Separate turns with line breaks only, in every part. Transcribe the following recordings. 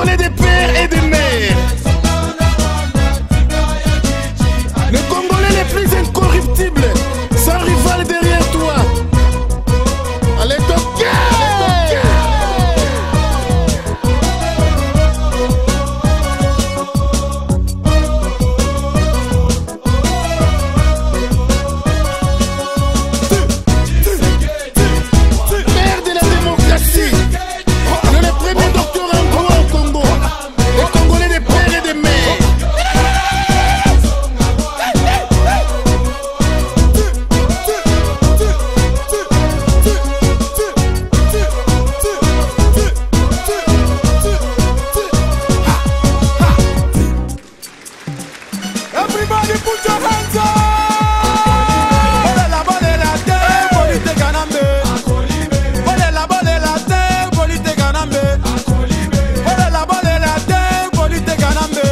Congolais des pères et des mères. Le Congolais le plus incorruptible, sans rival derrière toi. Allez, toquer! Père de la démocratie, le premier docteur en droit au Congo. Les Congolais des pères et des mères.
Everybody put your hands up. Bole la terre, polite ganambe. Bole la terre, polite ganambe. Bole la terre, polite ganambe.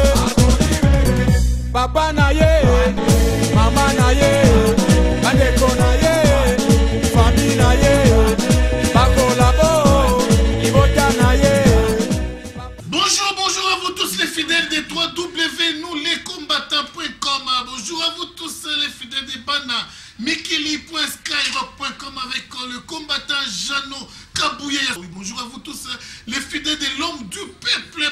Papa na ye, mama na ye, bandeko na ye, famille na ye, bakolabo, ibota na ye.
Bonjour, bonjour à vous tous les fidèles des 3W, nous les combattants.com. Bonjour à vous tous les fidèles des Bana, Mikili.skyrock.com avec le combattant Jano Kabouye. Oui, bonjour à vous tous les fidèles de l'homme du peuple.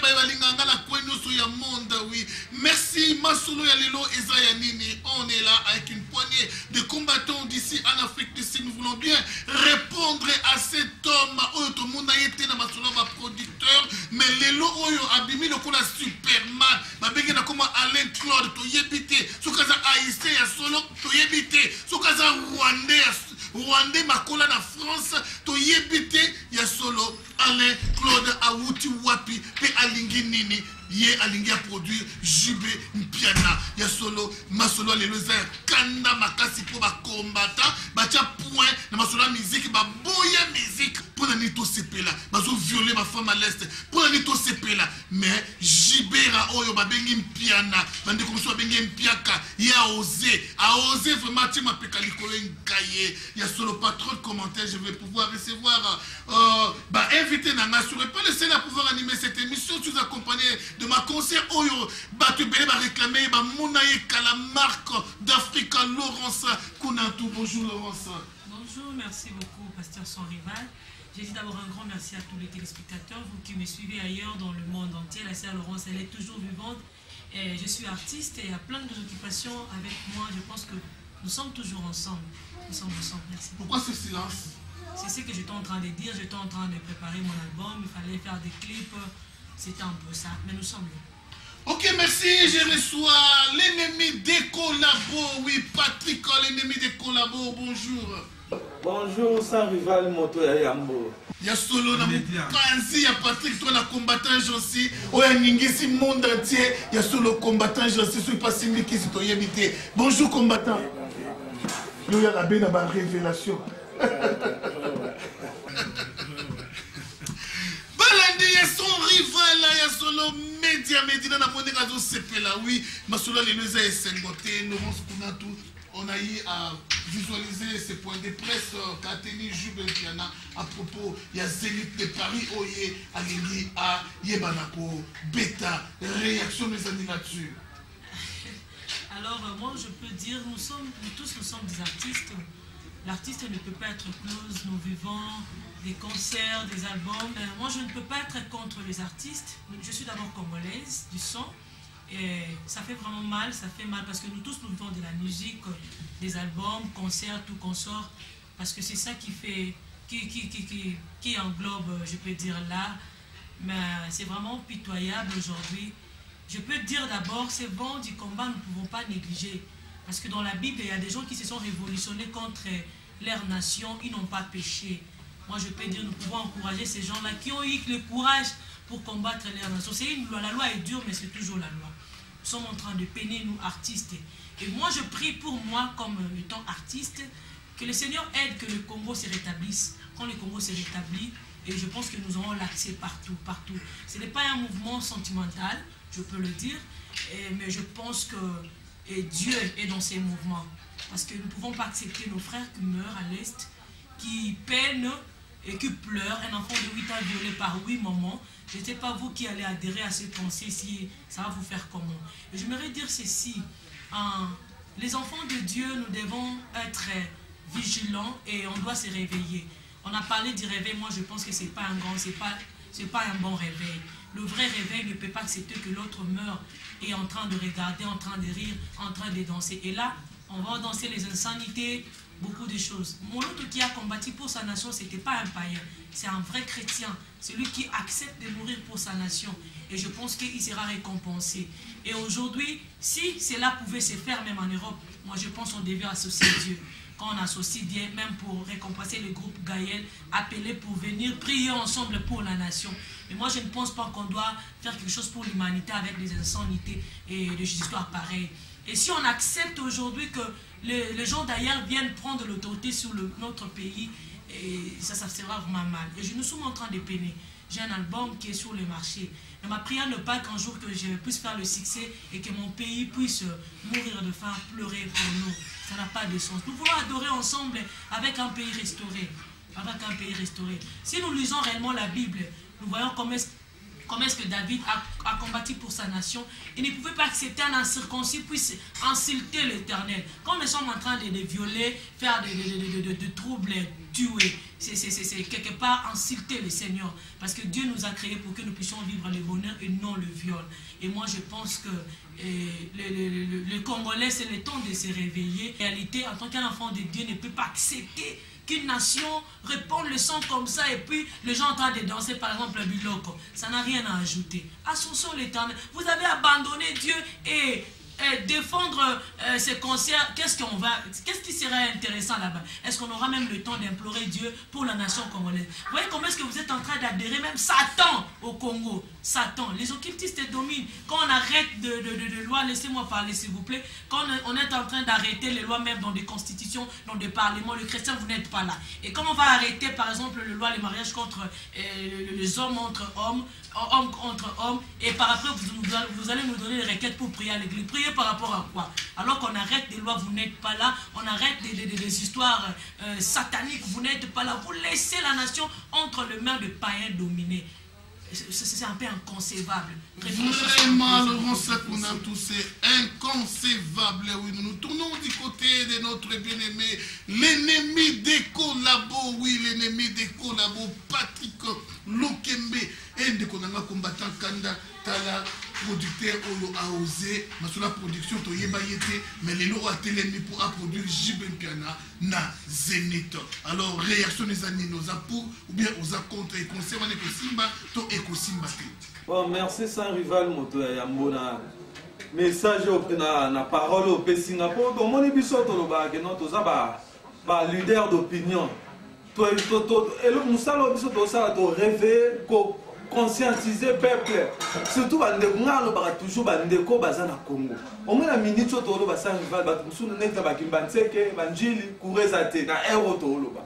Oui, merci Masolo Yalelo Ezayanini. On est là avec une poignée de combattants d'ici en Afrique du Sud. Nous voulons bien répondre à cet homme. Tout le monde a été dans Masolo, ma producteur. Mais Lelo Oyo Abimi le la Superman. Ma bégue na comme Alain Claude. To yébité. Soukaza Haïtien ya solo. To yébité. Soukaza Rwandais Makola na France. To yébité ya solo. Alain Claude Awuti Wapi. Pe Alingi Nini. Ye alingi a produit Jubé Mpiana. Ya solo Masolo Leloza Kanda Makasi pour ba combattant. Batia point na Masolo musique. Ba boya musique. Pour la nito sepela. Bazo violer ma femme à l'est. Pour la nito sepela. Mais Jibera Oyo Babengi Mpiana. Bande comme ça Bengi Mpiaka. Ya a osé vraiment tu m'appelles Kalikolo Nkaye. Ya solo pas trop de commentaires. Je vais pouvoir recevoir invité Nanga. Je ne serai pas le seul à pouvoir animer cette émission. Je suis accompagné de ma conseillère Oyo Batubele va réclamer Mounaye la marque d'Africa Laurence Kounantou. Bonjour Laurence.
Bonjour, merci beaucoup Pasteur Sans Rival. J'ai dit d'abord un grand merci à tous les téléspectateurs, vous qui me suivez ailleurs dans le monde entier. La sœur Laurence, elle est toujours vivante. Et je suis artiste et il y a plein d'occupations avec moi. Je pense que nous sommes toujours ensemble. Nous sommes ensemble, merci.
Pourquoi ce silence?
C'est ce que j'étais en train de dire. J'étais en train de préparer mon album. Il fallait faire des clips. C'était un peu ça. Mais nous sommes là.
Ok, merci. Je reçois l'ennemi des collabos. Oui, Patrick, l'ennemi des collabos. Bonjour.
Bonjour, Sans Rival Moto ya Yambo.
Ya solo na mukanzi ya Patrick, toi la combattant Jansi. Oya ningisi monde entier. Ya solo combattant Jansi. Sois pas simiki si toi yébité. Bonjour combattant. Yo ya la belle na ba révélation. Balandi ya son rival là ya solo média médina na monde razo sepela. Oui, masolo les leza et sengoté Laurence Kounantou. On a eu à visualiser ces points de presse qu'a tenu Jubé Mpiana à propos il y a Zénith de Paris Oye Alingi à Yebanako Beta réaction mes amis là-dessus.
Alors moi je peux dire nous tous nous sommes des artistes. L'artiste ne peut pas être close, nous vivons des concerts, des albums. Moi je ne peux pas être contre les artistes. Je suis d'abord congolaise du son. Et ça fait vraiment mal, ça fait mal parce que nous tous nous vivons de la musique, des albums, concerts, tout qu'on sort. Parce que c'est ça qui fait, qui englobe, je peux dire là. Mais c'est vraiment pitoyable aujourd'hui. Je peux dire d'abord, c'est bon du combat, nous ne pouvons pas négliger. Parce que dans la Bible, il y a des gens qui se sont révolutionnés contre leur nation, ils n'ont pas péché. Moi je peux dire, nous pouvons encourager ces gens-là qui ont eu le courage pour combattre leur nation. C'est une loi, la loi est dure, mais c'est toujours la loi. Nous sommes en train de peiner, nous, artistes. Et moi, je prie pour moi, comme étant artiste, que le Seigneur aide que le Congo se rétablisse. Quand le Congo se rétablit, et je pense que nous aurons l'accès partout, partout. Ce n'est pas un mouvement sentimental, je peux le dire, mais je pense que Dieu est dans ces mouvements. Parce que nous ne pouvons pas accepter nos frères qui meurent à l'Est, qui peinent et qui pleure, un enfant de 8 ans violé par 8 mamans. Je ne sais pas vous qui allez adhérer à cette pensée, si ça va vous faire comment. Et j'aimerais dire ceci, les enfants de Dieu, nous devons être vigilants et on doit se réveiller. On a parlé du réveil, moi je pense que ce n'est pas un bon réveil. Le vrai réveil ne peut pas accepter que l'autre meure et est en train de regarder, en train de rire, en train de danser. Et là, on va danser les insanités, beaucoup de choses. Mon autre qui a combattu pour sa nation, ce n'était pas un païen, c'est un vrai chrétien. Celui qui accepte de mourir pour sa nation. Et je pense qu'il sera récompensé. Et aujourd'hui, si cela pouvait se faire même en Europe, moi je pense qu'on devait associer Dieu. Quand on associe Dieu, même pour récompenser le groupe Gaël, appeler pour venir prier ensemble pour la nation. Mais moi je ne pense pas qu'on doit faire quelque chose pour l'humanité avec des insanités et des histoires pareilles. Et si on accepte aujourd'hui que les gens d'ailleurs viennent prendre l'autorité sur notre pays, et ça sera vraiment mal. Et nous sommes en train de peiner. J'ai un album qui est sur le marché. Mais ma prière n'est pas qu'un jour que je puisse faire le succès et que mon pays puisse mourir de faim, pleurer pour nous. Ça n'a pas de sens. Nous voulons adorer ensemble avec un pays restauré. Avec un pays restauré. Si nous lisons réellement la Bible, nous voyons comment est-ce que David a combattu pour sa nation. Il ne pouvait pas accepter un incirconcis puisse insulter l'Éternel. Quand nous sommes en train de violer, faire de troubles, tuer, c'est quelque part insulter le Seigneur. Parce que Dieu nous a créés pour que nous puissions vivre le bonheur et non le viol. Et moi je pense que le Congolais, c'est le temps de se réveiller. En réalité, en tant qu'enfant de Dieu, ne peut pas accepter qu'une nation réponde le sang comme ça et puis les gens en train de danser par exemple le biloko. Ça n'a rien à ajouter. Associons l'Éternel. Vous avez abandonné Dieu et défendre ces concerts. Qu'est-ce qui serait intéressant là-bas? Est-ce qu'on aura même le temps d'implorer Dieu pour la nation congolaise? Vous voyez comment est-ce que vous êtes en train d'adhérer même Satan au Congo? Satan, les occultistes dominent. Quand on arrête de lois, laissez-moi parler s'il vous plaît, quand on est en train d'arrêter les lois même dans des constitutions, dans des parlements, le chrétien vous n'êtes pas là. Et quand on va arrêter par exemple les lois, les mariages contre les hommes entre hommes, homme contre homme, et par après vous allez nous donner des requêtes pour prier à l'église. Prier par rapport à quoi? Alors qu'on arrête des lois, vous n'êtes pas là. On arrête des histoires sataniques, vous n'êtes pas là. Vous laissez la nation entre les mains de païens dominés. C'est un peu inconcevable.
Vraiment, Laurent Sapunatou, c'est inconcevable. Oui, nous nous tournons du côté de notre bien-aimé, l'ennemi des collabos, oui, l'ennemi des collabos, Patrick Lokembe, et de Konanga combattant Kanda, Tala, producteur Olo a osé, mais sur la production, Toyeba Yete, mais les lois a télémi pour produire Jibem Piana, na Zénith. Alors, réaction des amis, nos apôts, ou bien aux contre et conseils, on est que Simba, to eko Simba.
Bon, merci sans rival moto ya mbona message na parole au Singapour. Bon, mon émission toloba que non toza ba leader d'opinion. Et le musalo biso to ça to réveiller ko conscientiser peuple. Surtout ba ndeko ba toujours ba ndeko bazana Congo. Au moins la minute to lo ba sans rival ba musunu neta ba kimbanseke ba njili kureza te na euro to lo ba.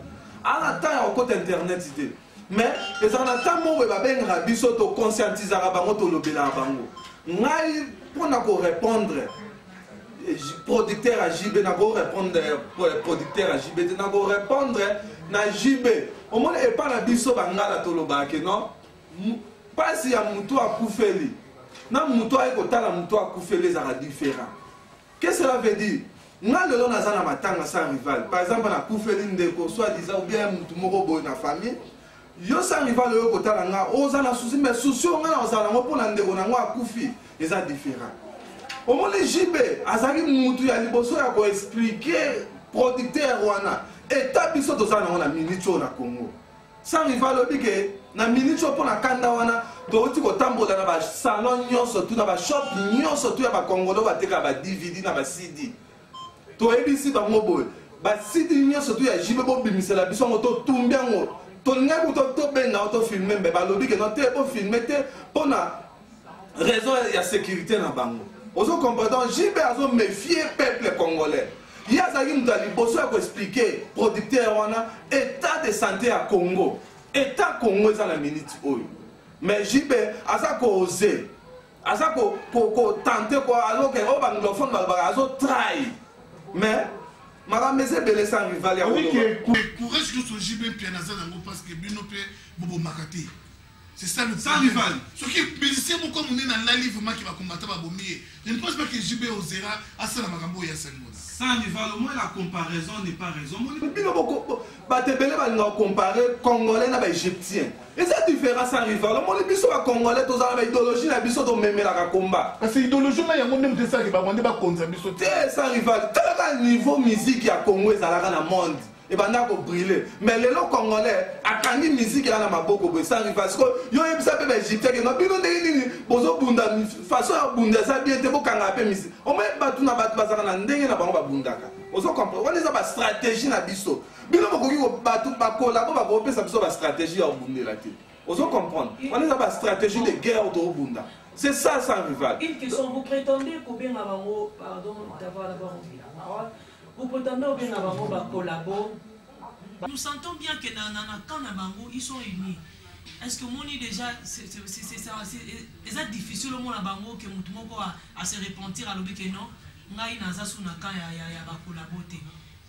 À la temps au côté internet idée. Mais les en attendant moi ben rabiso to conscientiser bango to lobela bango ngai pona ko répondre producteur à JB na ko répondre producteur à JB na ko répondre na JB au moins et pas na biso bangala to lobake non pas si ya mutu akufeli na mutu ayeko tala mutu akufeli za différent. Qu'est-ce que cela veut dire? Nga lelo nazana matanga sans rival par exemple na kufeli ndeko soit disant ou bien mutu moko boy na famille. Yo sans rival yo kotala nga ozana souci mais souci nga na ozana ngo pona ndeko na ngo akufi eza différent. Au moins les JB azaki mutu ya liboso ya ko expliquer producteur wana état biso tozana na minute na Congo. Sans rival obike na minute pona kanda wana to ko tambola na ba salon nyonso tout na ba shop nyonso tout ya ba Congolo ba teka ba DVD na ba CD. To ebisi ba moboy ba CD nyonso tout ya JB bo bimisela biso ngo to tumbia ngo. Ton nègre to ben na auto filmer mais ba lobi que non te pour filmer te pour na raison ya sécurité na bango. Ozo comprendre JB azo méfier peuple congolais. Il y a ça qui nous a liboso à expliquer producteur wana état de santé à Congo. État Congo est la minute oyo. Mais JB aza ko oser. Aza ko tenter quoi alors que au anglophone ba azo try. Mais makamese belé sans rival ya
courage que ce JB bien nazana parce que bino pe bobo makati. C'est ça le
sans rival.
Ce qui musicien mon comme on est dans la livre qui va combattre ba bomier. Je ne pense pas que JB osera à ça la makambo ya sangona.
Sans rival, au moins la comparaison n'est pas raison. Bino boko ba te belé ba nga comparer congolais na ba égyptien. Et ça différence sans rival. Au moins les biso ba congolais tous avec idéologie na biso to memela ka combat.
Parce que idéologie là yango même ça qui va vendre ba konza biso.
Sans rival. Tel niveau musique ya Congo ezalaka na monde. Et ben là, brûler. Mais les lots congolais, à quand une musique là, ma beaucoup sans rival. Parce que yo y'a ça peut égyptien que non, bino ndeni bozo bunda façon ya bunda ça bien te bo kanga pe musique. Au moins batu na batu bazaka na ndenge na bango ba bundaka. Ozo comprendre. On est ça ba stratégie na biso. Bino bokoki ko batu ba collabo ba ko pesa biso ba stratégie ya bundela te. Ozo comprendre. On est ça ba stratégie de guerre au bunda. C'est ça sans rival.
Une question, vous prétendez combien avant pardon d'avoir d'abord envie la parole. Vous prétendez au bien Nabango collabo. Nous sentons bien que quand Nabango ils sont unis. Est-ce que mon déjà c'est difficile au monde Nabango que Moutoumoko à se repentir à l'obé que non, ngai naza sunaka ya ba collaboter.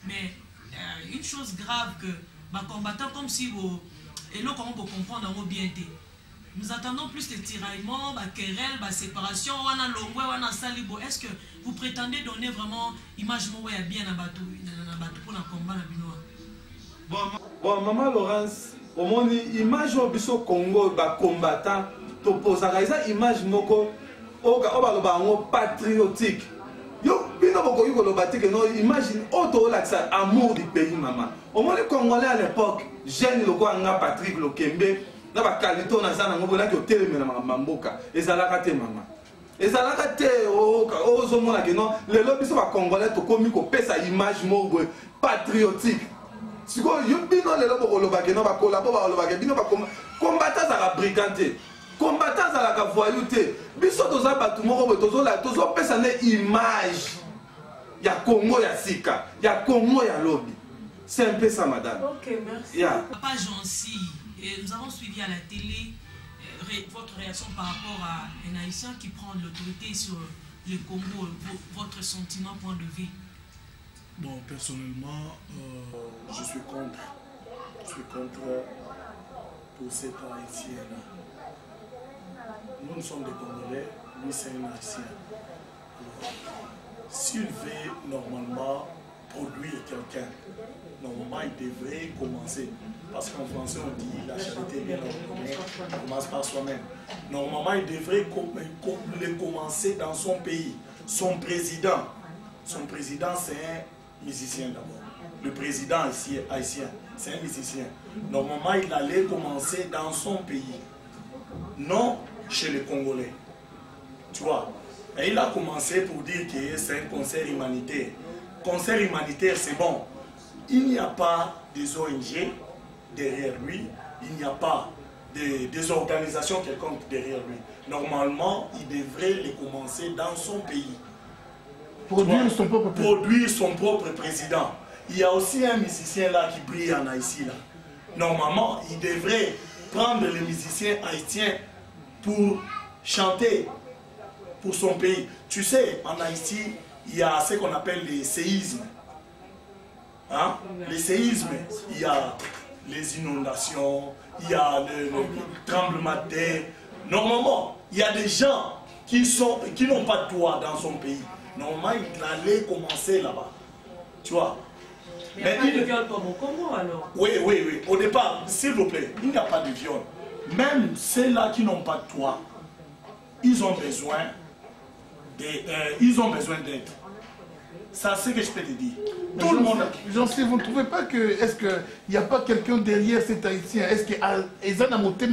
Mais une chose grave que ma combattant comme si vous et là comment vous comprendre en bien été. Nous attendons plus de tiraillements, querelles, séparation, on a l'ongwe, on a salibo. Est-ce que vous prétendez donner vraiment image moya bien à bateau pour le combat na binoa?
Bon, maman Laurence, au moins image au biso Congo ba combattant to posaka eza image moko o ba lo patriotique. Yo bino boko yo lo batike no imagine auto l'accent amour du pays maman. Au moins les Congolais à l'époque, jeune loko anga Patrick Lokembe na ba kalito na sana ngobo na ki oteleme na mamboka ezalaka te mama ezalaka te ozo mona ke non lelo biso ba congolais to komi ko pesa image moko patriotique siko yo bino lelo boko loba ke non ba kolabo ba loba ke bino ba combattant za la brigandé combattant za la voyou te biso toza batu moko tozo pesa ne image ya Congo ya sika ya Congo ya lobby c'est un peu ça madame.
OK, merci.
Yeah.
Papa Jancy. Et nous avons suivi à la télé votre réaction par rapport à un Haïtien qui prend l'autorité sur le Congo, votre sentiment, point de vue.
Bon, personnellement, je suis contre. Je suis contre pour cet Haïtien-là. Nous sommes des Congolais, lui c'est un Haïtien. S'il veut normalement produire quelqu'un, normalement il devrait commencer. Parce qu'en français on dit la charité bien ordonnée commence par soi-même. Normalement il devrait commencer dans son pays. Son président c'est un musicien d'abord. Le président ici haïtien, c'est un musicien. Normalement il allait commencer dans son pays, non chez les Congolais. Tu vois. Et il a commencé pour dire que c'est un concert humanitaire. Concert humanitaire, c'est bon. Il n'y a pas des ONG derrière lui, il n'y a pas des organisations quelconques derrière lui. Normalement, il devrait les commencer dans son pays. Produire son propre président. Il y a aussi un musicien là qui brille en Haïti. Là. Normalement, il devrait prendre les musiciens haïtiens pour chanter pour son pays. Tu sais, en Haïti, il y a ce qu'on appelle les séismes. Hein? Les séismes, il y a les inondations, il y a le tremblement de terre. Normalement, il y a des gens qui n'ont pas de droit dans son pays. Normalement, il allait commencer là-bas. Tu vois?
Mais il n'y a pas de viol comme au Congo alors?
Oui. Au départ, s'il vous plaît, il n'y a pas de viol. Même ceux-là qui n'ont pas de droit, ils ont besoin d'aide. Ça, c'est ce que je peux te dire. Tout le monde.
Jean-Cyr, vous ne trouvez pas que, est-ce qu'il n'y a pas quelqu'un derrière cet Haïtien? Est-ce qu'il y a un moté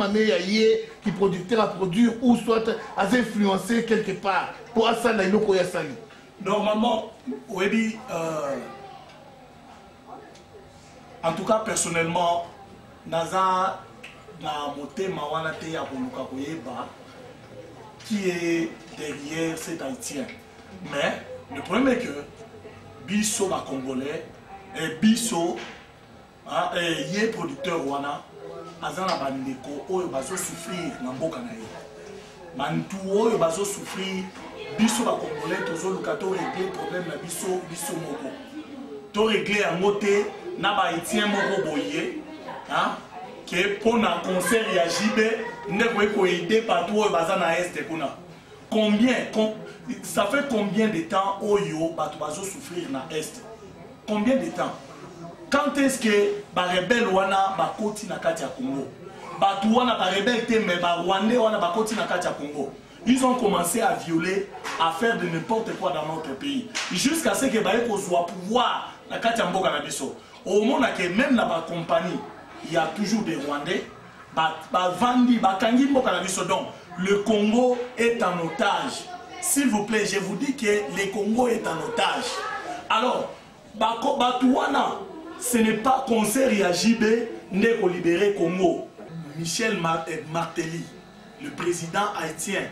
qui producteur à produire ou soit à influencer quelque part pour Asana et Loko Yassali?
Normalement, oui, en tout cas, personnellement, Naza na moté mawana te ya koluka koyeba qui est derrière cet Haïtien. Mais le problème est que Bisso ma Congolais et Bisso yé producteur wana azana bandeko oyo bazo souffrir na mboka na ye. Bantu oyo bazo souffrir Bisso ba Congolais tozo luka to régler problème na biso moko.
to régler en moté na ba Haïtien moko boye hein que pour un concert ya JB ne ko aider partout baza na est kuna. Combien ça fait combien de temps oyo batu bazo souffrir na est? Combien de temps? Quand est-ce que ba rebelle wana ba koti na kati ya Congo? Batu wana ba rebelle te mais ba Rwandais wana ba koti na kati ya Congo. Ils ont commencé à violer, à faire de n'importe quoi dans notre pays. Jusqu'à ce que baye ko soit pouvoir na kati ya mboka na biso. Au monde que même dans la compagnie, il y a toujours des Rwandais. Donc, le Congo est en otage. S'il vous plaît, je vous dis que le Congo est en otage. Alors, Batouana, ce n'est pas concert à JB n'est qu'au libérer Congo. Michel Martelly, le président haïtien,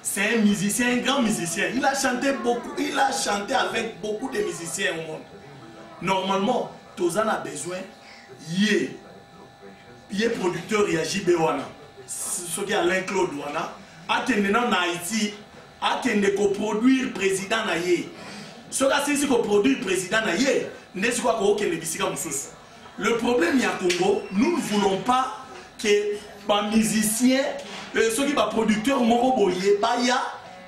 c'est un musicien, un grand musicien. Il a chanté beaucoup, il a chanté avec beaucoup de musiciens au monde. Normalement, Tozan a besoin, il est producteur, il y a JB Wana. Ce qui est Alain Claude Wana. Attendant en Haïti, attendant qu'on produire président Naye. Ce qui est qu'on produit président Naye, n'est-ce pas qu'on ait le problème, il y a Congo, nous ne voulons pas que les musiciens, ceux qui sont producteurs,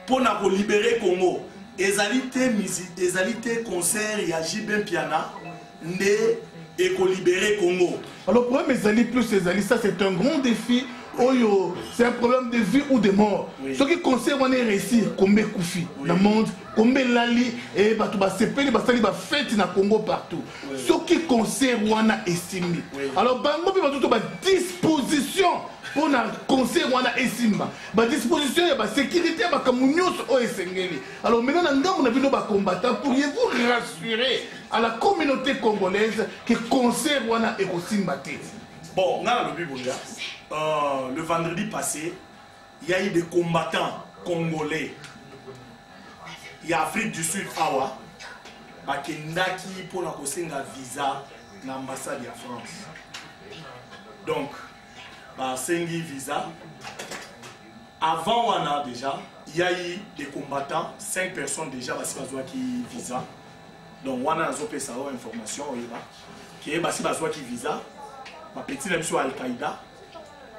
pour nous libérer Congo. Ezalité concert, il y a JB Piana, et qu'on libérer Congo.
Alors, le problème Ezali plus Ezali, ça c'est un grand défi. C'est un problème de vie ou de mort. Oui. Ce qui concerne on est réussi, combien Koufi dans le monde, combien Lali et Batouba Sepeli, Basali va fête dans Congo partout. Oui. Ce qui concerne on a estimé. Oui. Alors, Bango peut tout disposition pour un concert on a estimé. Ba disposition et ba sécurité ba kamunios o esengeli. Alors maintenant on a vu nos combattants. Pourriez-vous rassurer à la communauté congolaise que concert on a écosimbaté?
Bon, on a le Bible. Le vendredi passé, il y a eu des combattants congolais. Il y a Afrique du Sud, Awa, qui pour un visa dans l'ambassade de France. Donc, Sengi visa. Avant, on a déjà, il y a eu des combattants, 5 personnes déjà, qui visa. Donc, on a une information, qui est visa. Ma petite amie sur Al-Qaïda.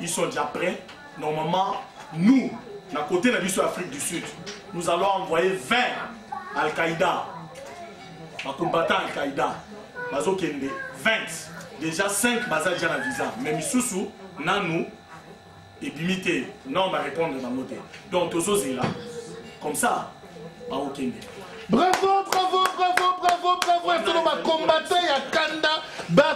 Ils sont déjà prêts. Normalement, nous, à côté de l'Afrique du Sud, nous allons envoyer 20 Al-Qaïda, combattants Al-Qaïda, 20. Déjà 5 bazar déjà la visa. Mais Missoussou, Nanou, et Bimité, non, on va répondre dans notre. Donc, tous ceux là, comme ça, pas au Kenya.
Bravo, bravo, bravo, bravo, bravo. Et tout le combattant ya Kanda,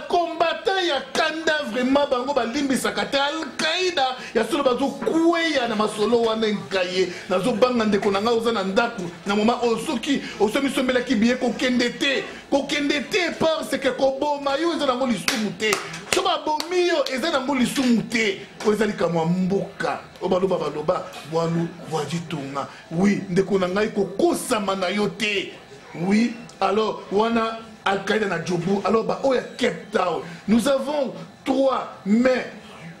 combattant ya Kanda vraiment bango ba limbi sakata Al-Qaïda. Ya solo bazo kouya na masolo wana nkaye. Na zo banga ndeko na nga ozana ndaku. Na moma osoki, osomi sombela ki biye ko kendete. Ko kendete parce que ko boma yo ezana ngo lisumute. Soba bomio ezana ngo lisumute. Ko ezali kama mboka. Obaloba baloba walu wajitunga. Oui, ndeko na ngai ko kosama na yo. Oui, alors, on a Al-Qaïda na Djobu, alors, oya Cape Town. Nous avons 3 mai.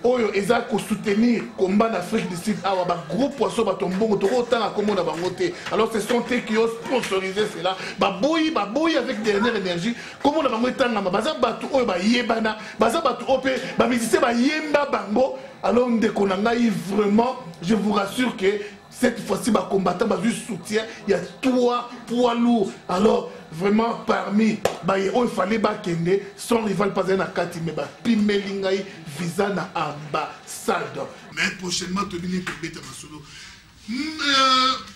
Oyo ezako soutenir combat d'Afrique du Sud. Alors, groupe poisson batombongo to autant à comment bangoté. Alors, ce sont eux qui ont sponsorisé cela. Baboui avec dernière énergie. Comment on a bangoté tanga baza batu oyo ba yebana, baza batu opé, ba musicien ba yemba bango. Alors, ndekonangai vraiment, je vous rassure que cette fois-ci, les combattants ont eu soutien. Il y a 3 poids lourds. Alors, vraiment, parmi il fallait que son rival pas un akati, mais Pimelingaï visa na ambassade.
Mais prochainement, tu viens pour Beta Masolo.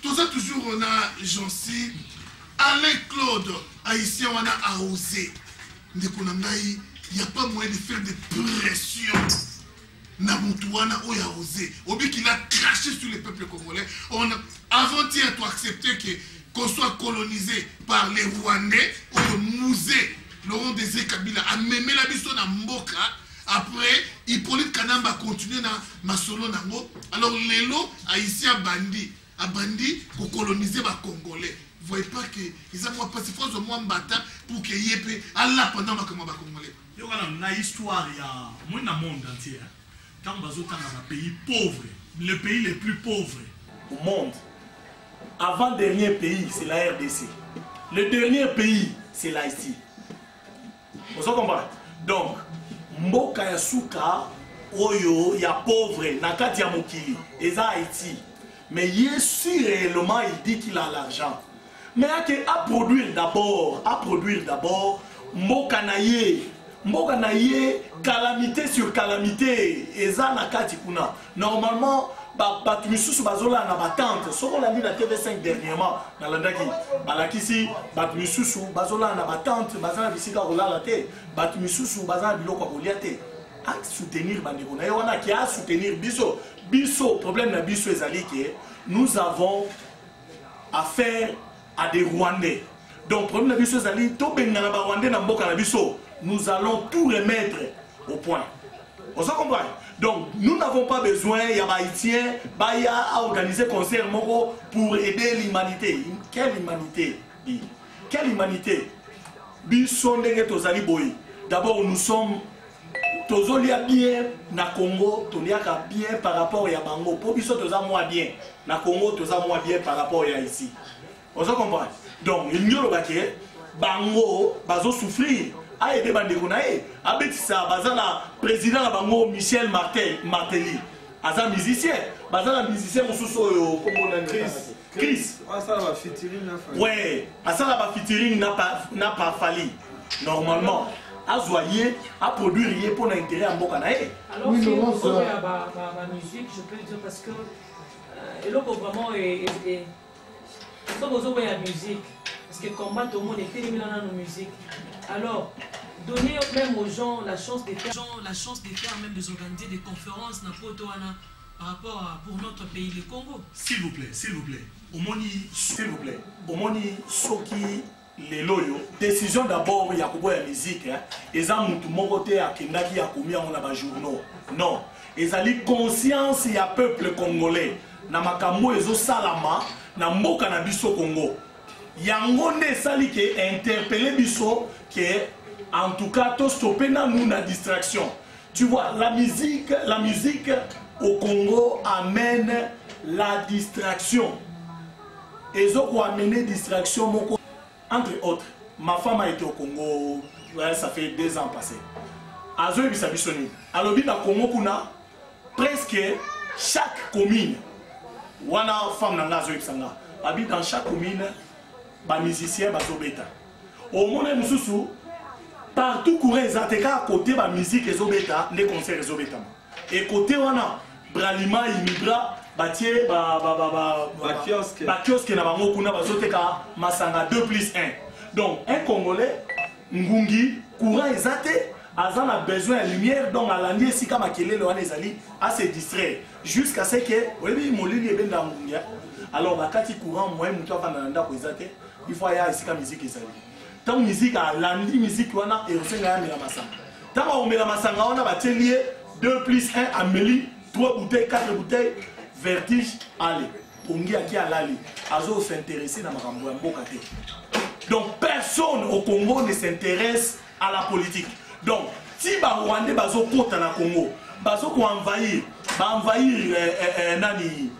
Tout ça, toujours, on a Jancy, Alain Claude, haïtien, on a osé. Il n'y a pas moyen de faire des pressions. Namoutouana Oya osé. Obi qu'il a craché sur le peuple congolais. Avant-hier, tu as accepté qu'on soit colonisé par les Rwandais ou le musée Laurent Désiré Kabila a même la biso na Mboka. Après, Hippolyte Kanamba continue na Masolo Nango. Alors, Lélo haïtien bandi. A bandi pour coloniser les Congolais. Vous voyez pas qu'ils ont passé force de moi mbata pour qu'il y ait Allah pendant ma Congolais.
Il y a une histoire, il y a un monde entier. Quand on est un pays pauvre, le pays le plus pauvre au monde, avant-dernier pays, c'est la RDC. Le dernier pays, c'est l'Haïti. Vous comprenez? Donc, mboka ya suka oyo ya pauvre nakati ya mokili eza Haïti. Mais Yessu réellement il dit qu'il a l'argent. Mais à produire d'abord, mboka na ye calamité sur calamité eza nakati kuna. Normalement batu misusu bazola na batante soko la na TV5 dernièrement na landaki balakisi batu misusu bazola na batante bazana bisika kolala te batu misusu bazana biloko kolia te a soutenir bandeko na wana qui a soutenir biso problème na biso ezali ke nous avons affaire à des Rwandais. Donc problème na biso ezali to bengana ba Rwandais na mboka na biso, nous allons tout remettre au point. On se comprend? Donc, nous n'avons pas besoin, il y a Haïtiens, il y a organiser concert moko pour aider l'humanité. Quelle humanité? Quelle humanité? D'abord, nous sommes tozolia bien na Congo, toliaka bien par rapport à Bango. Pour biso toza moins bien. Na Congo, toza moins bien par rapport à ici. On se comprend? Donc, il n'y a pas que Bango, bazo souffrir. A aidé Bandekunae, Abetissa, Bazala, président Bango Michel Martelly, Aza musicien, Bazala musicien, Chris. Ouais, Asala va featuring n'a pas fallu. Normalement, Azoyer a produit pour l'intérêt à Mbokanae.
Alors, oui, si vous avez ma musique, je peux le dire parce que là, vraiment, est la musique. Parce que combat, tout le monde est éliminé dans nos musiques. Alors, donner même aux gens la chance de faire même des organiser des conférences par rapport pour notre pays, le Congo.
S'il vous plaît. S'il vous plaît. Omoni soki les loyo. Décision d'abord il y a la musique. Et ça tout mon côté à Kendaki a commis on a journaux. Non. Et ça li conscience il y a peuple congolais. Na makambo ezo salama na mboka na biso Congo. Yangonde sali qui interpellé biso qui en tout cas tout stopper nous la distraction. Tu vois la musique au Congo amène la distraction. Et ils ont amené distraction entre autres. Ma femme a été au Congo, ça fait 2 ans passés. Azo ebisa bisoni. Alobi na Congo kuna presque chaque commune wana femme na ngazo ebisanga. Habite dans chaque commune ba musicien ba zobeta. Au monde mususu partout courir zateka à côté ba musique ezobeta les concerts ezobeta. Et côté wana bralima imibra batie ba kiosque na bango kuna bazoteka masanga 2+1. Donc un Congolais ngungi courant ezate azan a besoin de lumière donc alandi sika makele le wana ezali à se distraire jusqu'à ce que oyebi molili ebenda ngungi. Alors bakati courant moyen mutu avanda ndako ezate il faut ya sika musique ezali. Tant musique a landi musique wana et osenga ya mela masanga. Tant on mela masanga wana batelie 2+1 amélie 3 bouteilles 4 bouteilles vertige allez pongi aki alali azo s'intéresser na makambo ya mboka te. Donc personne au Congo ne s'intéresse à la politique. Donc si ba Rwandais bazo kota na Congo bazo ko envahir nani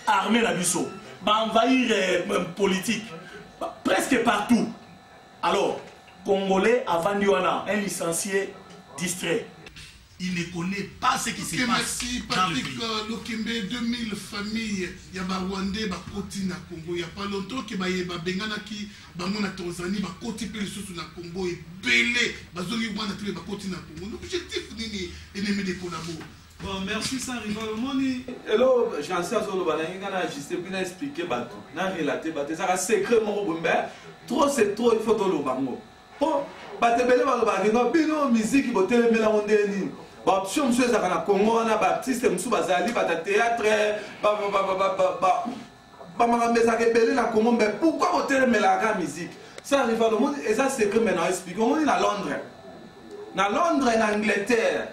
armée la biso ba envahir politique presque partout. Alors Congolais avant Diwana un licencié distrait. Il ne connaît pas ce qui se passe.
Merci Patrick Lokembe, 2000 familles, il y a Rwandais, Koti na Congo. Il n'y a pas longtemps que Bengana qui Bamona Tanzanie, Koti pe sous na Congo et Belé, Bazoli Wana Télé, Koti na Congo. L'objectif est d'aimer des collabos.
Bon, merci Saint-Rival. Moni.
Hello, j'en sais à ce moment-là, je sais bien expliquer Bato. N'a relaté Bato. Ça a secret mon bombe. Trop c'est trop, il faut tout le bango. Bon, Bato Belé va le bango. Bino musique, il faut télé mélanger. Si on est à Congo, on a Baptiste, on a théâtre, mais pourquoi vous avez la musique? Ça arrive à le monde et ça c'est que maintenant expliquons. On est à Londres. À Londres et en Angleterre,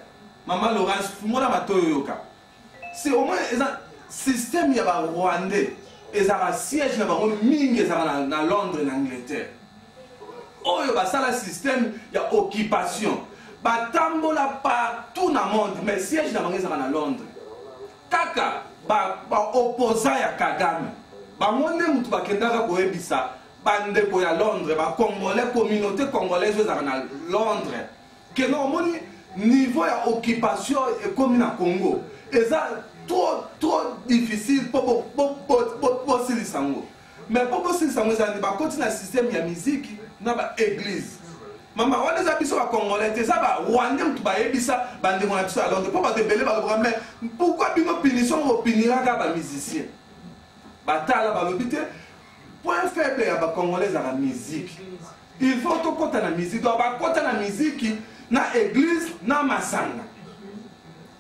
Maman Laurence, moi ma Toyoka. C'est au moins un système il y a Rwandais et ça a siège là-bas, on mine à Londres et en Angleterre. Oh, il y a ça le système, il y a occupation. Batambola partout dans le monde, mais siège dans Londres. Kaka, opposant à Kagame. Bamonde mutu bakendaka koyebisa, bande ko ya Londres ba congolais communauté congolaise aux à Londres que non moni niveau ya occupation et comme na Congo et ça trop difficile pour silisango mais pour silisango ça ba continuer système ya musique na ba église mama wana za biso ba congolais te ça ba rwandais mutu ba yebisa bande ko na biso à Londres pour ba te belé ba programme mais pourquoi bino punition opinira ka ba musicien batala ba lobité point faible ya ba congolais à la musique il faut to kota na musique do ba kota na musique na église na masanga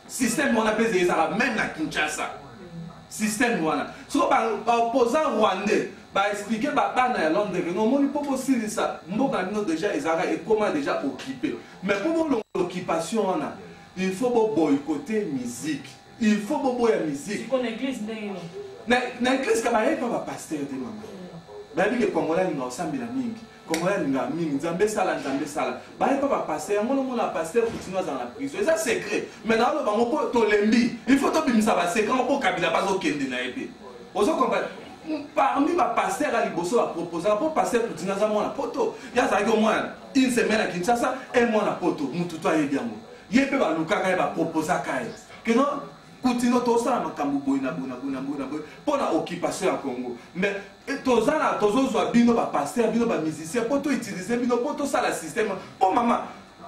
système on appelle ça même na Kinshasa système wana so ba opposant rwandais ba expliquer ba na Londres que non moni popo sili ça mboka bino déjà ezara et comment déjà occupé mais pour l'occupation on a il faut boycotter musique il faut boycotter la musique
on église
na église ka ba pas pasteur de maman ba dit que congolais ni osambela mingi congolais ni mingi nzambe sala ba pas pasteur mon la pasteur continue dans la prison c'est ça secret mais dans le bango po to lembi il faut to bimisa ba secret po kabila pas au kende na épée ozo comprendre parmi ma pasteur à liboso a proposé pour pasteur continue dans la poto ya za yo moi une semaine à Kinshasa un mois na poto mutu to ayebi yango yebe ba lukaka ba proposer kai que non continue to ça makambu boina pour la occupation à Congo mais tozana tozozwa bino ba pasteur bino ba musicien pour to utiliser bino pour to ça la système pour maman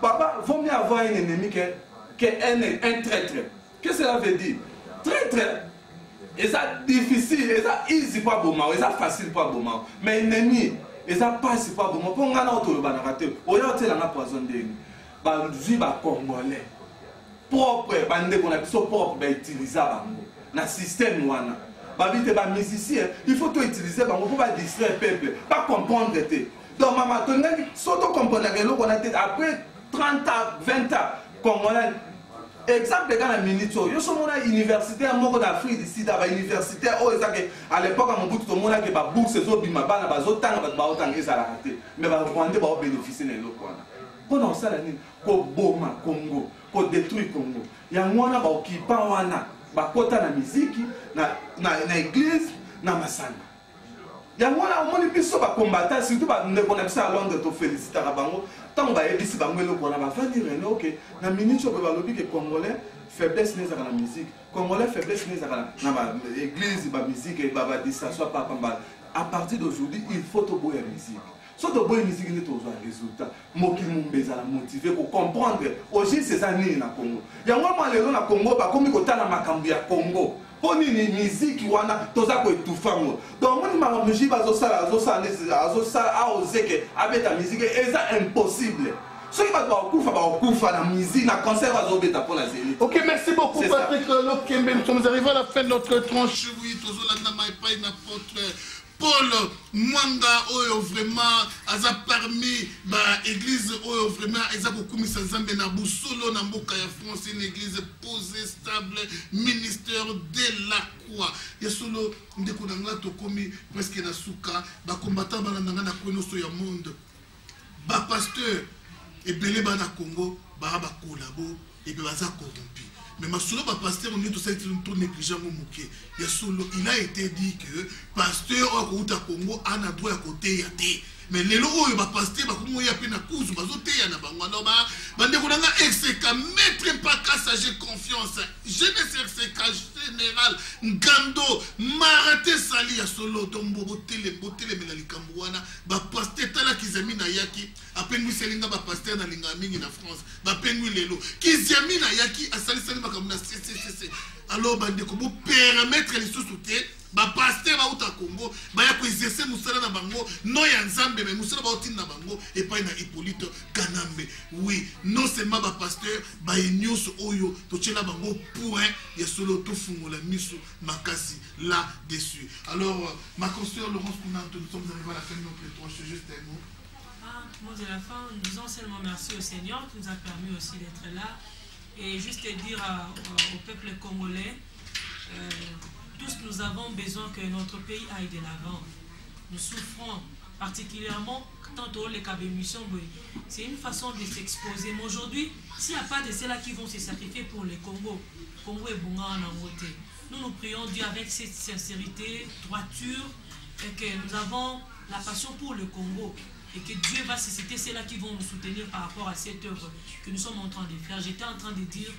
papa vaut mieux avoir un ennemi que un traître qu'est-ce que cela veut dire traître et ça difficile et ça easy pas bon et ça facile pas bon mais ennemi et ça passe pas bon pour ngana auto ba na raté o ya tela na poison de ba zui ba congolais propre bande qu'on a biso propre ba utiliser bango na système wana ba bite ba musicien il faut to utiliser bango pour pas distraire peuple pas comprendre té donc maman to ngani soto comprendre que lo qu'on a après 30 ans 20 ans congolais exemple quand la minute yo so mona université moko d'Afrique ici da ba université o ezake à l'époque à Mobutu to mona que ba bourse zo bima bana ba zo tanga ba otanga ezala raté mais ba rwandais ba bénéficier na lo kwana pendant ça la nini ko boma Congo ko détruire Congo ya ngwana ba okipa wana ba kota na musique na église na masanga ya ngwana omoni biso ba combattant surtout ba ndeko na biso à Londres to féliciter bango tant ba yebisi bango lo kona ba fani reno OK na minute ba lobi que congolais faiblesse n'est dans la musique congolais faiblesse n'est dans na église ba musique ba distraction pas pamba à partir d'aujourd'hui il faut to boire musique so to boire musique ne to un résultat mokili mumbeza la motiver pour comprendre aujourd'hui c'est ça nini na Congo ya ngwa lelo na Congo ba komi kotana makambu ya Congo poni ni musique wana toza ko etufango donc moni ma musique azosala a oseke abeta musique eza impossible soki bato bakufa na musique na concert bazobeta pour la zénith.
Ok, merci beaucoup Patrick Lokembe, nous sommes arrivés à la fin de notre tranche.
Oui, tozolanda maipai na potre Paul Mwanga oyo vraiment aza parmi ba église oyo vraiment eza kokumisa Nzambe na busolo na mboka ya France, une église posée stable, ministère de la croix. Yesolo ndeko nanga tokomi presque na suka ba combattant balandanga na konoso ya monde. Ba pasteur ebele ba na Congo ba collabo et baza corrompu. Mais ma solo pasteur on est tout ça tout négligent moké. Ya solo il a été dit que pasteur au Congo a droit à côté ya té. Mais les loro ba pasteur ba komo ya pe na kuzu bazote ya na bango no ba bande ko nga exeka maître pas ka sage confiance. Jeunesse exeka général Ngando Marate Sali ya solo tombo botele melali kambuana ba pasteur tala kizami na yaki apengwi selinga ba pasteur na linga mingi na France ba pengwi lelo kizami na yaki asali sali makamuna CCCC. Alors bande ko bo permettre les sous-soutés ba pasteur ba uta Congo ba ya ko exercer musala na bango no ya Nzambe mais musala ba uti na bango et pas na Hippolyte Kanambe. Oui, non seulement ba pasteur ba nyonso oyo to tchela bango point ya solo to fungola miso makasi là dessus. Alors ma consoeur Laurence Kounante, nous sommes arrivés à la fin de notre tranche, juste un mot.
Mot de la fin, nous disons seulement merci au Seigneur qui nous a permis aussi d'être là et juste dire au peuple congolais tous nous avons besoin que notre pays aille de l'avant. Nous souffrons particulièrement tantôt les cas d'émission. C'est une façon de s'exposer. Mais aujourd'hui, s'il n'y a pas de ceux-là qui vont se sacrifier pour le Congo est bon en beauté. Nous prions Dieu avec cette sincérité, droiture, et que nous avons la passion pour le Congo et que Dieu va susciter ceux-là qui vont nous soutenir par rapport à cette œuvre que nous sommes en train de faire. J'étais en train de dire,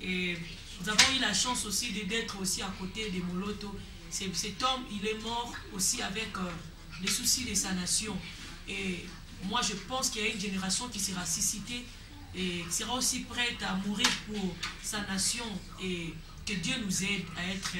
et nous avons eu la chance aussi d'être aussi à côté de Moloto. Cet homme, il est mort aussi avec les soucis de sa nation. Et moi, je pense qu'il y a une génération qui sera suscitée et qui sera aussi prête à mourir pour sa nation. Et que Dieu nous aide à être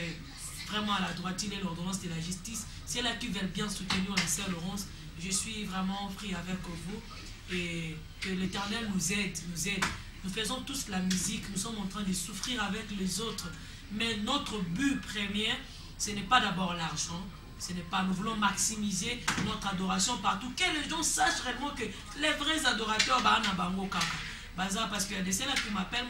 vraiment à la droite et l'ordonnance de la justice. C'est là qui veulent bien soutenir la sœur Laurence. Je suis vraiment pris avec vous et que l'Éternel nous aide, nous aide. Nous faisons tous la musique, nous sommes en train de souffrir avec les autres. Mais notre but premier, ce n'est pas d'abord l'argent. Ce n'est pas, nous voulons maximiser notre adoration partout. Que les gens sachent réellement que les vrais adorateurs, parce qu'il y a des ceux-là qui m'appellent,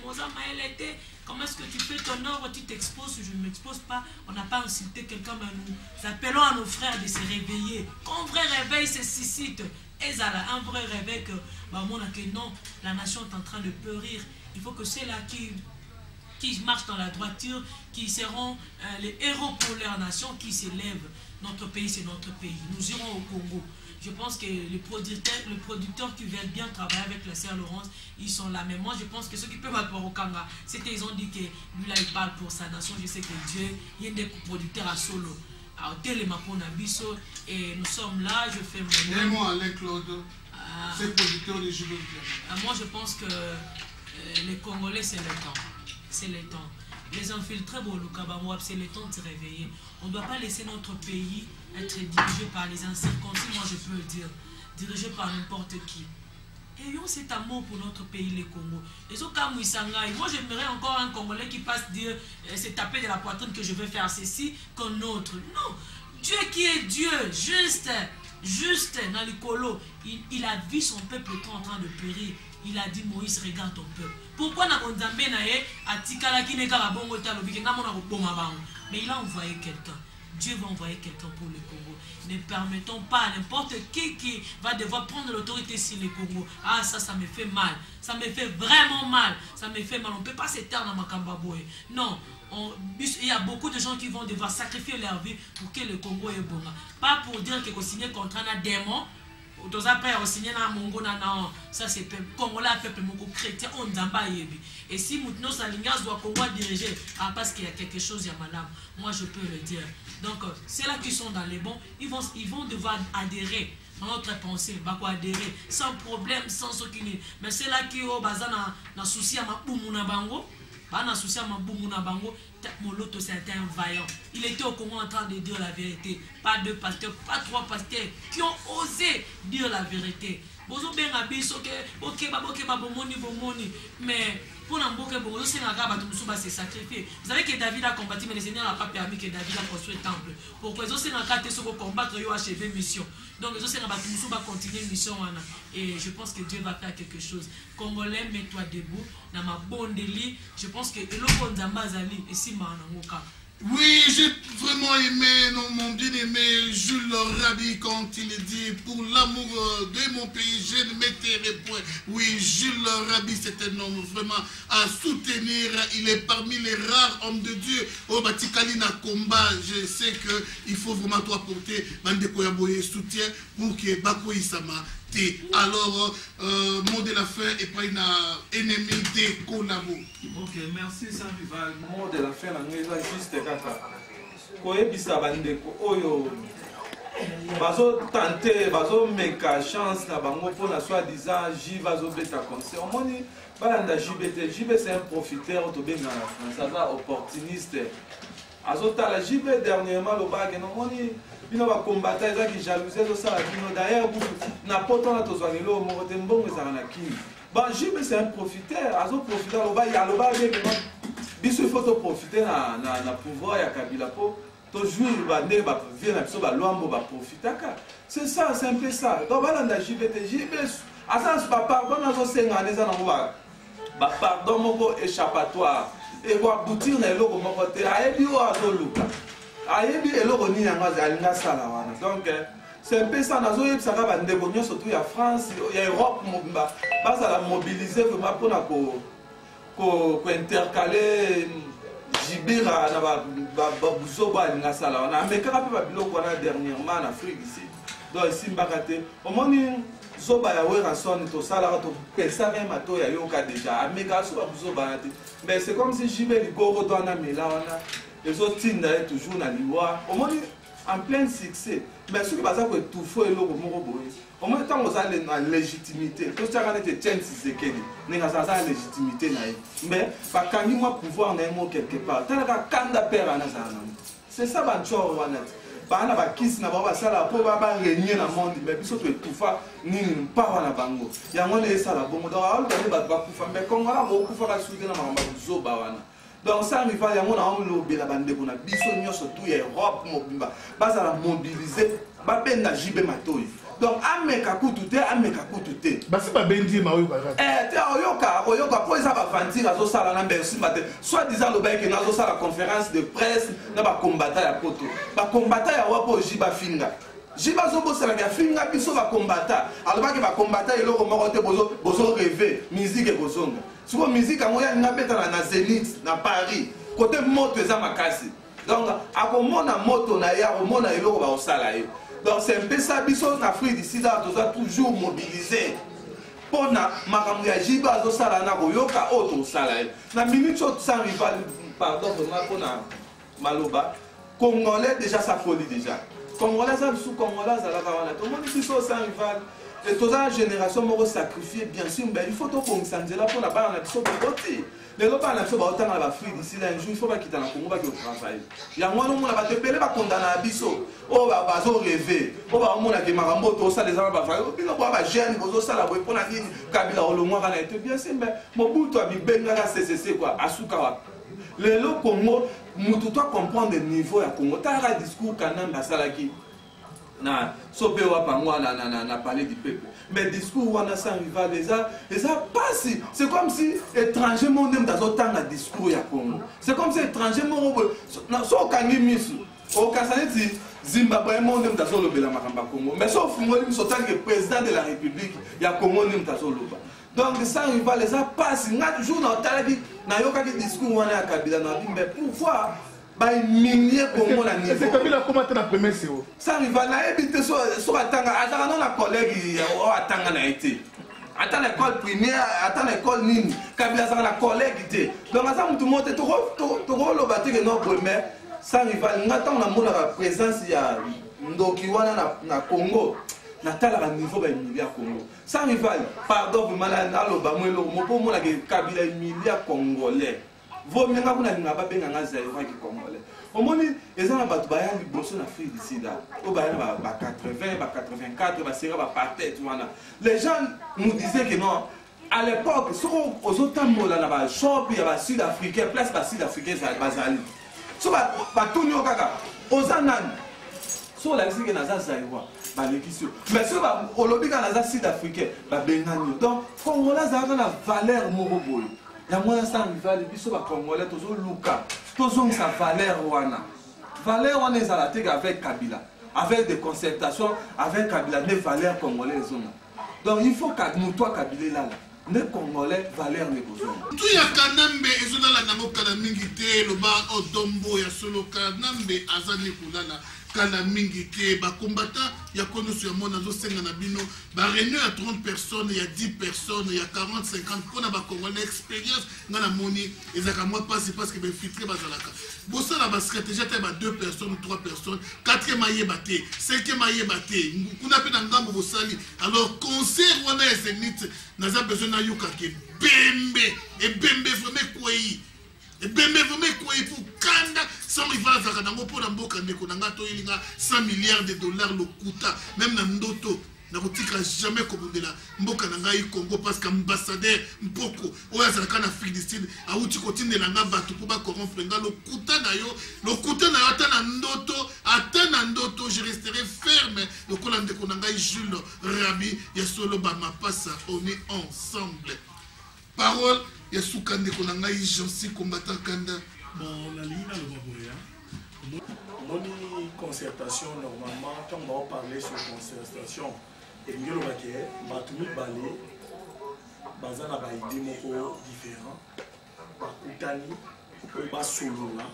comment est-ce que tu fais ton œuvre, tu t'exposes, je ne m'expose pas. On n'a pas insulté quelqu'un, mais nous appelons à nos frères de se réveiller. Quand un vrai réveil se suscite, un vrai réveil que non, la nation est en train de périr. Il faut que ceux-là qui marchent dans la droiture, qui seront les héros pour leur nation, qui s'élèvent. Notre pays, c'est notre pays. Nous irons au Congo. Je pense que les producteurs qui veulent bien travailler avec la sœur Laurence, ils sont là. Mais moi, je pense que ceux qui peuvent apporter au Kanga, c'était ils ont dit que lui là, il parle pour sa nation. Je sais que Dieu, il y a des producteurs à solo. À Télémapona Bisso. Et nous sommes là, je fais mon...
Et moi, Alain Claude, c'est producteur de Jubé.
Moi, je pense que les Congolais, c'est le temps. C'est le temps. Les infiltrés, c'est le temps de se réveiller. On ne doit pas laisser notre pays être dirigé par les incirconcis, moi je peux le dire, dirigé par n'importe qui. Ayons cet amour pour notre pays, le Congo. Moi j'aimerais encore un Congolais qui passe dire, se taper de la poitrine que je vais faire ceci qu'un autre. Non, Dieu qui est Dieu, juste dans le colo, il a vu son peuple en train de périr. Il a dit, Moïse, regarde ton peuple. Pourquoi mais il a envoyé quelqu'un. Dieu va envoyer quelqu'un pour le Congo. Ne permettons pas à n'importe qui va devoir prendre l'autorité sur le Congo. Ah, ça me fait mal. Ça me fait vraiment mal. Ça me fait mal. On ne peut pas s'éteindre dans Makambaboé. Non. Il y a beaucoup de gens qui vont devoir sacrifier leur vie pour que le Congo est bon. Pas pour dire que signer contre un démon. Ça c'est peuple congolais, peuple chrétien, on d'amba yebi. Et si maintenant Salingas doit Congo diriger, parce qu'il y a quelque chose, il y a madame, moi je peux le dire. Donc c'est là qui sont dans les bons, ils vont devoir adhérer à notre pensée, adhérer sans problème, sans aucune. Mais c'est là qui au bazana na souci à ma boumuna bango, pas na souci à ma boumuna bango. Moloto c'était un vaillant. Il était au Congo en train de dire la vérité. Pas deux pasteurs, pas trois pasteurs qui ont osé dire la vérité. Mais pour se sacrifier. Vous savez que David a combattu, mais le Seigneur n'a pas permis que David a construit le temple. Pourquoi ils ont combattre et achever mission. Donc ils ont continuer mission. Et je pense que Dieu va faire quelque chose. Congolais, mets-toi debout. Dans ma bonne délit, je pense que
oui, j'ai vraiment aimé, mon bien-aimé Jules Rabi quand il dit pour l'amour de mon pays, je ne mettrai point. Oui, Jules Rabi, c'est un homme vraiment à soutenir. Il est parmi les rares hommes de Dieu. Au Batikalina combat, je sais qu'il faut vraiment toi porter Bandekoyaboye soutien pour que Bako Isama. Alors, mot de la fin et pas une ennemi des collabos.
Ok, merci Saint-Rival.
Mot de la fin, on est juste kaka. Koyebisa bandeko oyo bazo tenter, bazo meka chance na bango pour la soi-disant J bazo beta conseil. On moni balanda JBT. JB c'est un profiteur to benga na France, opportuniste. Azota la JB dernièrement le bag non moni bino ba combattre eza ki jalousie zo sala bino d'ailleurs na poto na tozwanelo mo te mbongo ezala na kini. Ba JB c'est un profiteur, azo profiter lo ba ya lo ba bien biso il faut to profiter na pouvoir ya Kabila po toujours ba ne ba vient na biso ba loambo ba profitaka. C'est ça, c'est un peu ça. Donc balanda JBT JB asans papa bona zo senga neza na ba pardon moko échappatoire. Et quoi boutir na eloko moko te ayebi o azoluka ayebi eloko nini yango alinga sala wana. Donc c'est un peu ça nazoyebisaka bandeko nyonso tu ya France ya Europe mobimba bazala mobiliser vraiment mpona kointercaler jibira na babuzobo alinga sala wana amekaka mpe babiloko wana dernièrement en Afrique ici donc esimbaka te omoni zoba ya Werason tosalaka topesaka mato ya yoka déjà ameka so bakuzobana te mais c'est comme si jibe ligoro to ana mela wana ezotinda ye toujours na liwa omoni en plein succès mais soki baza koetufa eloko moko boye omoni ntango oza na légitimité totiaka nete Etienne Tshisekedi ndenge aza na légitimité na ye mais bakangi mwa pouvoir na ye mo quelque part talaka kanda pere ana azala nango c'est ça banchoro wana te bana bakisi na bango basala mpo barenie na monde mais biso toetufa nini mpawa na bango yango nde esala bongo donc alobani bato bakufa mais kongola bokufaka suki na makambo kuzoba wana donc ça rival yango na olobela bandeko na biso nyonso tu ya Europe mobimba bazala mobiliser babenda jibe matoi donc ameka kutu te
basi babendi maoyo baza
te oyoka po eza bavantir azosala na merci mate soit disant lobaki na azosala conférence de presse na bakombata ya poto bakombata ya wapo jiba finga jiba zobosala ya finga biso bakombata alobaki bakombata eloko moko te bozo rêver musique ekozonga siko musique yango ya ngabeta na Zénith na Paris côté moto eza makasi donc akomona moto na ya komona eloko baosala ye. Donc c'est un peu ça, biso en Afrique d'ici là, tu dois toujours mobiliser. Pour na makambo ya jiba zo sala na koyoka auto sala. Na minute sans rival, pardon pour na maloba. Congolais déjà ça folie déjà. Congolais ça sous Congolais ça la kawana. Tout le monde biso sans rival. Et toute la génération m'a sacrifié bien sûr, mais il faut tout pour s'engager là pour la balle na biso côté. Les gens qui sont autant dans l'Afrique d'ici là, un jour, il faut pas quitter la Congo, il faut travailler. Il y a un moment où on va te payer, on va condamner à Bisso. On va rêver. On va avoir des marambotos, ça les gens vont faire. Puis on va gêner, on va ça la pour la ligne. Kabila, on le mois, on a été bien sûr, mais mon bout, toi, il benga CCC quoi, Asukawa. Les gens Congo, nous doit comprendre le niveau à Congo. Tu as un discours quand même à Salaki. Na sopewa pangwa na parler du peuple mais discours wana sans rival les a pas si c'est comme si étranger monde dans autant na discours ya Congo c'est comme si étranger monde na so kangi misu o kasaneti Zimbabwe monde dans le bela makamba Congo mais so fungoli miso tant que président de la République ya Congo nem dans le ba donc sans rival les a pas si na toujours na talabi na yoka ki discours wana ya Kabila na mais pouvoir milliers Congo na niveau.
C'est Kabila comment tu as premier CO.
Ça rival na ebité so atanga atanga na collègue o atanga na été. Attends l'école primaire, attends l'école nini. Kabila ça na collègue té. Donc ça mutu monte to lo batté que non premier sans rival ngata na mona la présence ya ndoki wana na Congo. Na tala niveau ba milliers Congo. Sans rival, pardon pour malana lo ba mwelo mo po mona ke Kabila milliers Congolais. Vous avez un Zaïrois qui congolais. Au moins, les gens ont des bosses en Afrique d'ici là. Au Bayern, 80, 84, les gens nous disaient que non. À l'époque, aux autres mots, il y avait un shop, il y avait un Sud-Africain, place par Sud-Africain, ça va aller. So, tout le monde, aux Anan, sur la musique, il y a un Zaïrois. Mais si on lobby dans les Sud-Africains, donc, Congolais, ça a la valeur moroboy. Il y a moins sans rival, et puis Congolais, toujours Luka, toujours sa valeur wana. Valeur wana est à la tête avec Kabila, avec des concertations avec Kabila, des valeurs congolaises. Donc il faut que nous, toi, Kabila, là, les Congolais, valeurs les besoins.
Tout y a Kanambe, et cela la namo Kanamingite, le bar Odombo, ya solo Kanambe, Azane Kulala. Kala mingi ke ba combattant ya kono sur mon azo senga na bino ba réunion à 30 personnes il y a 10 personnes il y a 40 50 pona ba congolais expérience ngana moni ezaka moi pas c'est parce que ben filtré bazalaka bossa la ba stratégie ta ba 2 personnes 3 personnes 4e maye baté 5e maye baté kuna pe na ngambo bosali alors concert wana ya Zénith naza besoin na yuka ke bembe et bembe vraiment quoi et bembe vraiment quoi pour kanda sans rival za kanango pour mboka ndeko nanga to ilinga 100 milliards de dollars le kuta même na ndoto na kotika jamais kobundela mboka nanga yi Congo parce qu'ambassadeur mpoko oya za kana Afrique du Sud a uti kotindela nga bato pour ba corrompre nga le kuta na yo ata na ndoto je resterai ferme le kola ndeko nanga Jules Rabi ya solo ba mapasa on est ensemble parole ya suka ndeko nanga Jansi combattant kanda.
Bon, la ligne à le Moni concertation, normalement, quand on va parler sur concertation, et nous allons dire, Batoumi Balé, Bazana va aider moko différent, Bakutani, Basolola,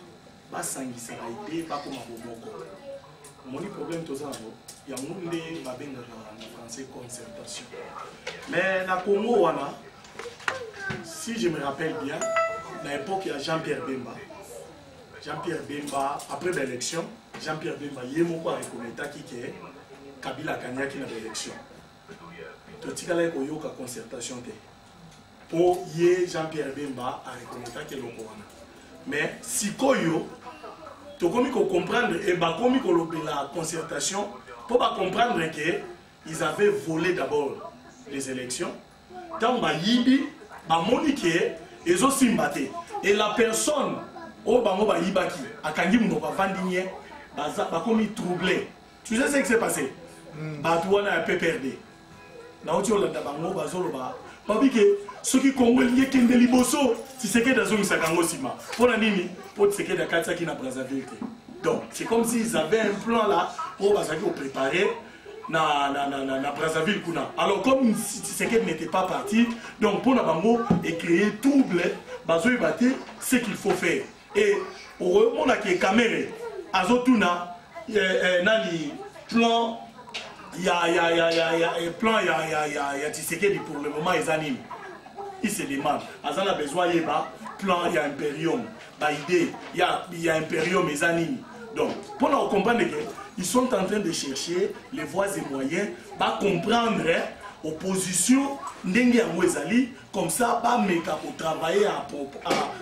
Basangisa va aider, Bakomako. Mon problème tout ça, il y a un monde qui va bien en français concertation. Mais dans le Congo, si je me rappelle bien, à l'époque, il y a Jean-Pierre Bemba. Jean-Pierre Bemba, après l'élection, Jean-Pierre Bemba, il y a un reconnaître qui est Kabila Kanya qui a l'élection. Tout ce qui est la concertation. Pour Jean-Pierre Bemba à reconnaître qui est le Corona. Mais si Koyo, tu as comprendre et la concertation pour comprendre qu'ils avaient volé d'abord les élections. Tant que ils ont simbaté. Et la personne au Bango Yibaki, à Kangim Vandinier, a commis troublé. Tu sais ce qui s'est passé? Batouana a un peu perdu. Ceux qui congolais qui ont liboso, si c'est que dans une sacango sima. Pour la nini, pour ce qui est de Katsa qui n'a pas Brazzaville. Donc c'est comme s'ils avaient un plan là pour préparer na Brazzaville kuna. Alors comme ce qui n'était pas parti, donc pour la bango et créer trouble, bazo battre ce qu'il faut faire. Et au moment que caméra azotuna nani plan il y a plan il y a Tshisekedi pour le moment ils animent. Il se demande, ils ont besoin de plan, il y a Imperium, il y a Imperium et Zanini. Donc, pour nous comprendre qu'ils sont en train de chercher les voies et moyens pour comprendre l'opposition comme ça, pour travailler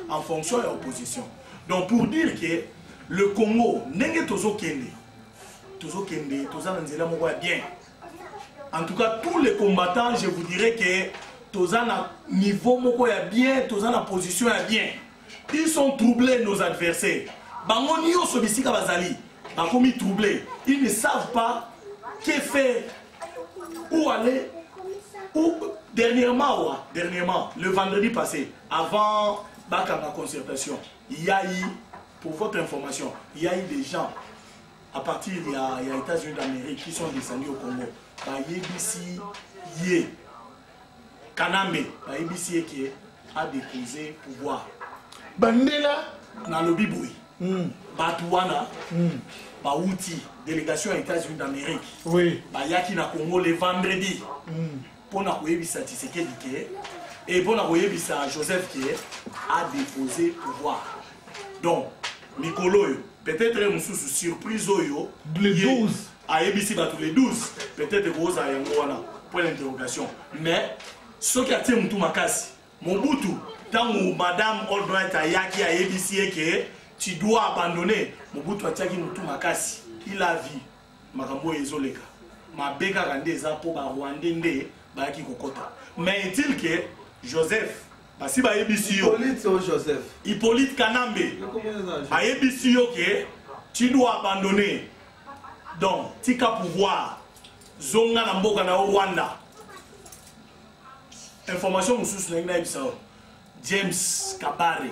en fonction de l'opposition. Donc, pour dire que le Congo, n'est pas bien. En tout cas, tous les combattants, je vous dirais que tous à niveau moko ya bien, tous à la position ya bien. Ils sont troublés nos adversaires. Bangoni yo sobisika bazali, bakomi troublés. Ils ne savent pas que faire, où aller, où dernièrement, le vendredi passé, avant la concertation, il y a eu, pour votre information, il y a eu des gens à partir il y a États-Unis d'Amérique qui sont descendus au Congo. Yebisi Yé. Kanambe, ABC qui a déposé pouvoir.
Bandela
dans le Biboui. Batouana, Baouti, délégation aux États-Unis d'Amérique.
Oui.
Bayaki na Congo le vendredi. Pour na Koyebisa Tshisekedi et pour na Koyebisa Joseph qui a déposé pouvoir. Donc, Mikolo, peut-être une surprise
le 12.
À ABC tous les 12. Peut-être que vous avez un point d'interrogation. Mais ce qui a été Mobutu, tant que Madame Albright a yaki à ABC que tu dois abandonner, Mobutu a dit Makasi, il a vu Makambo Ezoleka. Ma béga randeza pour Rwandende, Baki Kokota. Mais est-il que Joseph, si ba ABC
Joseph
Hippolyte Kanambe, a ABC que tu dois abandonner. Donc, tika pouvoir, zonga na mboka na Rwanda. Information mususu na ngina ibisa James Kabare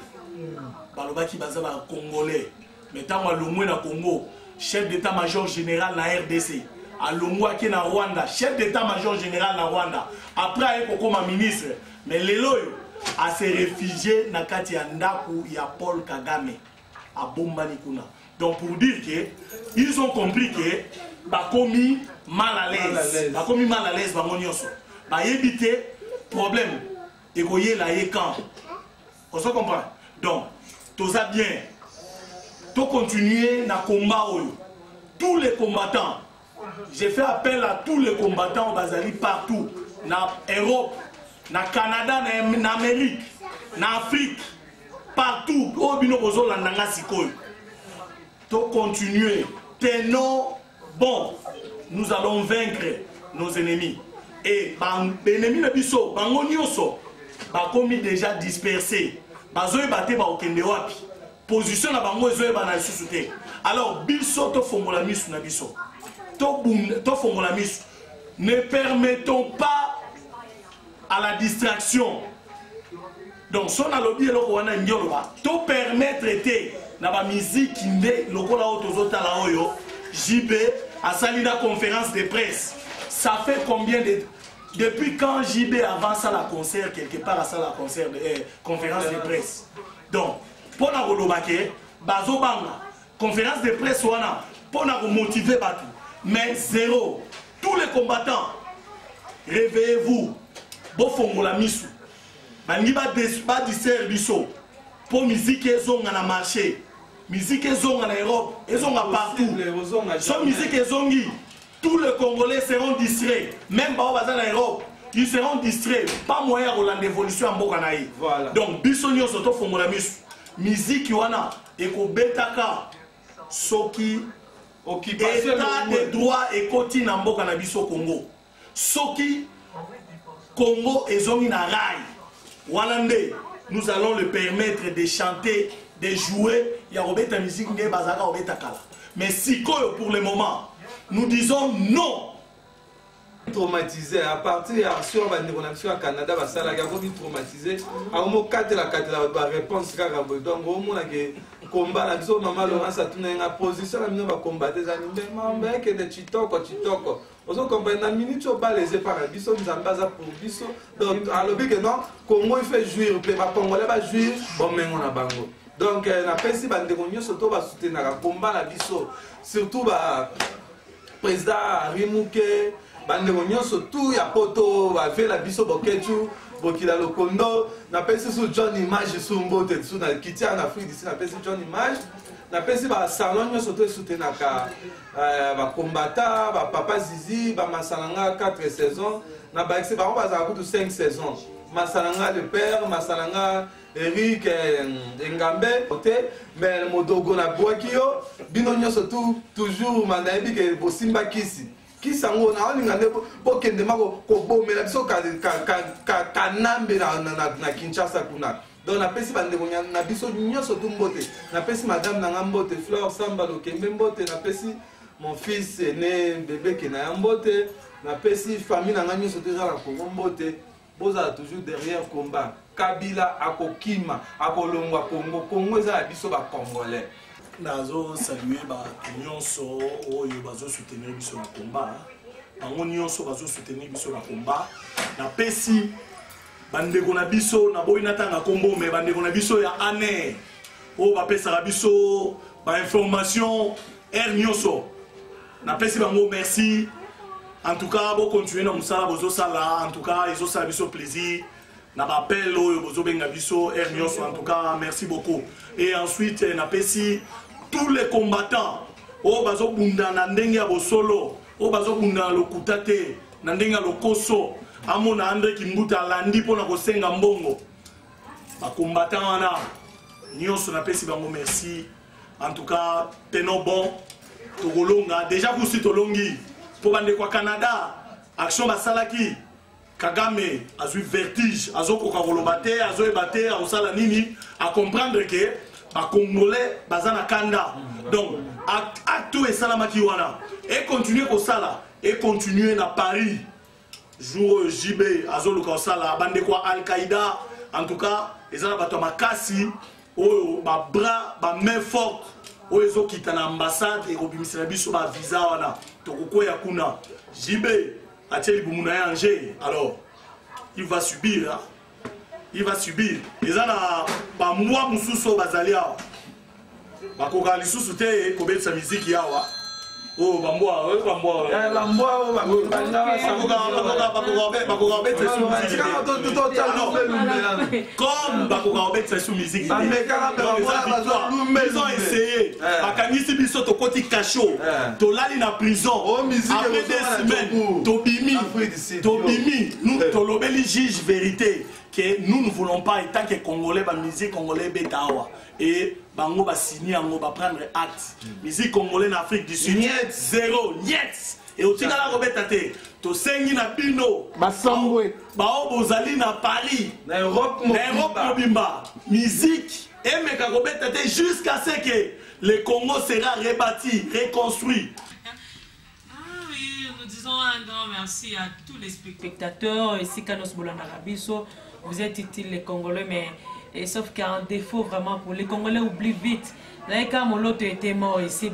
balobaki bazaba congolais mais tant alongwe na Congo chef d'état-major général na RDC alongwa ki na Rwanda chef d'état-major général na Rwanda après ayeko koma ministre mais lelo a se réfugié na kati ya ndaku ya Paul Kagame a bombani kuna. Donc pour dire que ils ont compris que bakomi mal à l'aise bango nyonso ba yebite problème et goyer la quand on se comprend. Donc tout ça bien tout continuer na combat tous les combattants, j'ai fait appel à tous les combattants au Bazali partout na Europe, na Canada, na Amérique, na Afrique, partout au bino bozo landanga sikoy tout continuer tenons bon, nous allons vaincre nos ennemis. Et les ennemis de Bisso, bango nyonso, bakomi déjà dispersés. Bazoe bate ba okende wapi. Position na bango ezoe ba na susute. Alors Bisso to fongola misu na Bisso. To fongola misu. Ne permettons pas à la distraction. Donc son alobi eloko wana ndioloba, to permettre te na ba musique inde lokola otozota la oyo, JB a sali na conférence de presse. Ça fait combien de... Depuis quand JB avance à la concert, quelque part à la concert de conférence de presse. Donc, pour la Rolobake, Bazobanga, conférence de presse, pour nous motiver partout. Mais zéro. Tous les combattants, réveillez-vous. Bon fongo la misu. Bangi ba disser biso. Pour musique ezong na marché. Musique ezong en Europe, ezong partout. Son musique ezongi. Tous les Congolais seront distraits. Même pas en Europe, ils seront distraits. Pas moyen de la évolution en Bokanaï. Voilà. Donc biso nyo soto fongo la misu. Musique wana eko betaka soki état de droit et koti na mboka na biso Congo. Soki Congo ezongi na rai. Walande, nous allons le permettre de chanter, de jouer. Il y a robeta musique nge bazaka robeta kala. Mais si pour le moment, nous disons non.
Traumatisé à partir d'action au Canada, ça la gamme traumatisé. À un moment 4 la réponse donc au moins que combat la zone maman Laurence a tourné en position la minute va combattre des animaux mais que de chitoko. Ozo combattre na minute au bas les par biso nous en base pour biso. Donc à l'objet que non Congo il fait jouir le va Congolais va jouir bon mais on a bango. Donc na pesi bande konyo surtout va soutenir la combat la biso surtout ba président Rimouke bandeko nyonso tout ya poto bave la biso boketu bokila lokondo na pesi su John Image su mbote su na kitia en Afrique d'ici na pesi John Image na pesi ba salon nyonso to soutenaka ba combattant ba papa Zizi ba masalanga 4 saisons na ba exe ba on ba za kutu 5 saisons masalanga le père masalanga Eric Ngambe mais modogo na boakio bino nyonso toujours manayebi ke bosimba kisi kisango na olingande bokende mako kobomela biso kanambe na Kinshasa kuna donc na pesi bande na biso nyonso mbote na pesi madame na mbote Fleur Samba Lokembe mbote na pesi mon fils né bébé qui na mbote na pesi famille na nyonso déjà la Congo mbote boza toujours derrière combat Kabila akokima akolongwa Congo eza biso ba Congolais.
Nazo saluer ba nyonso oyo bazo soutenir biso na combat. Bango nyonso bazo soutenir biso na combat. Na pesi bandeko na biso na boyi natanga kombo mais bandeko na biso ya ane. O ba pesa biso ba information nyonso. Na pesi bango merci. En tout cas, bon continuer dans musala bozo sala. En tout cas, ils ont ça biso plaisir. Na rappel oyo bozo benga biso nyonso. En tout cas, merci beaucoup. Et ensuite na pesi tous les combattants o bazo bunda na ndenge ya bosolo o bazo bunda lokutate na ndenge ya lokoso amona André Kimbuta landi pona kosenga mbongo ba combattants wana nyonso na pesi bango merci. En tout cas tenons bon tokolonga déjà kusi tolongi po bande kwa Canada action basalaki Kagame azui vertige azokoka kolobate azoebate aosala nini a comprendre que ba Congolais bazana kanda. Donc acte et salamaki wana et continuer ko sala et continuer na Paris jour JB azoluka sala bande kwa Al-Qaïda. En tout cas ezala bato makasi o ba bras ba main forte o ezo kita na ambassade et kobimisela biso ba visa wana tokokoya kuna JB ateli bumuna Angers. Alors il va subir hein? Il va subir. Les ana ba moi mususo bazalia. Ba koka lisusu te kobet sa musique yawa. Oh ba moi ba moi.
Ba moi ba
koka bet sa musique. Comme ba koka bet sa musique. Ils ont essayé. Ba kanisi biso to koti cachot. To lali na prison. Après des semaines to bimi. Nous to lobeli juge vérité. Que nous ne voulons pas, et tant que Congolais, la musique congolaise betawa et bango va signer, on va prendre acte. Musique congolaise en Afrique du Sud, zéro, yes. Et au tika la robetate, to sengi na pino,
basambwe,
bao bozali na Paris,
na Europe
mobimba, musique et meka robetate jusqu'à ce que le Congo sera rebâti, reconstruit.
Nous disons un grand merci à tous les spectateurs. Ici, Kanos Bolanda-Rabiso, vous êtes utiles les Congolais, mais sauf qu'il y a un défaut vraiment pour les Congolais, oublient vite. Quand mon lot était mort ici,